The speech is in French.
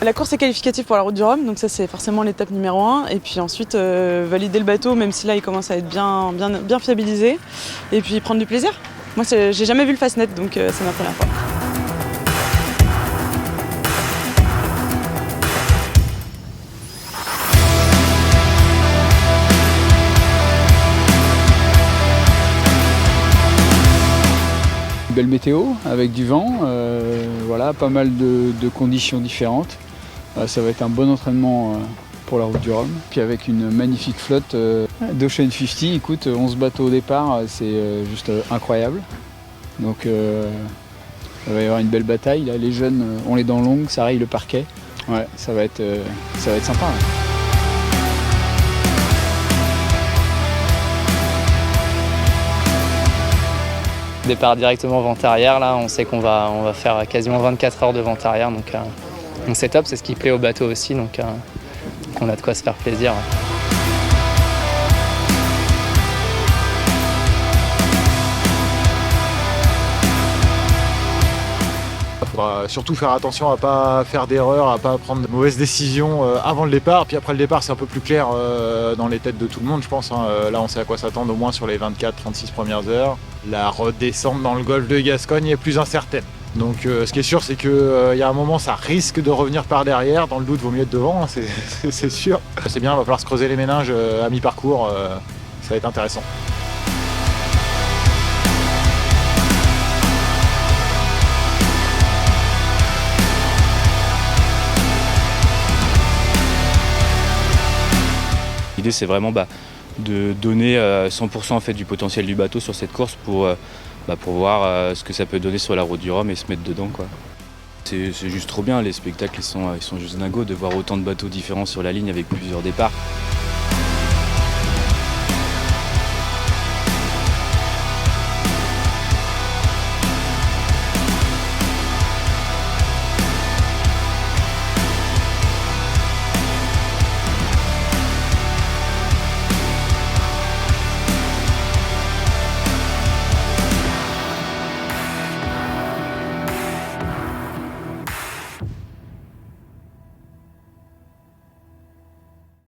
La course est qualificative pour la Route du Rhum, donc ça c'est forcément l'étape numéro 1. Et puis ensuite valider le bateau, même si là il commence à être bien fiabilisé. Et puis prendre du plaisir. Moi j'ai jamais vu le Fastnet, donc c'est ma première fois. Belle météo avec du vent, voilà, pas mal de conditions différentes. Ça va être un bon entraînement pour la Route du Rhum. Puis avec une magnifique flotte d'Ocean 50, écoute, 11 bateaux au départ, c'est juste incroyable. Donc il va y avoir une belle bataille. Là, les jeunes ont les dents longues, ça raye le parquet. Ouais, ça va être sympa. Ouais. Départ directement vente arrière, là, on sait qu'on va faire quasiment 24 heures de vente arrière, donc c'est top, c'est ce qui plaît au bateau aussi, donc on a de quoi se faire plaisir. Il faudra surtout faire attention à ne pas faire d'erreurs, à ne pas prendre de mauvaises décisions avant le départ. Puis après le départ, c'est un peu plus clair dans les têtes de tout le monde, je pense. Là, on sait à quoi s'attendre au moins sur les 24-36 premières heures. La redescente dans le golfe de Gascogne est plus incertaine. Donc ce qui est sûr, c'est qu'il y a un moment, ça risque de revenir par derrière. Dans le doute, il vaut mieux être devant, hein, c'est sûr. C'est bien, il va falloir se creuser les méninges à mi-parcours. Ça va être intéressant. L'idée c'est vraiment de donner 100% en fait, du potentiel du bateau sur cette course pour voir ce que ça peut donner sur la Route du Rhum et se mettre dedans, quoi. C'est juste trop bien, les spectacles ils sont juste dingos de voir autant de bateaux différents sur la ligne avec plusieurs départs.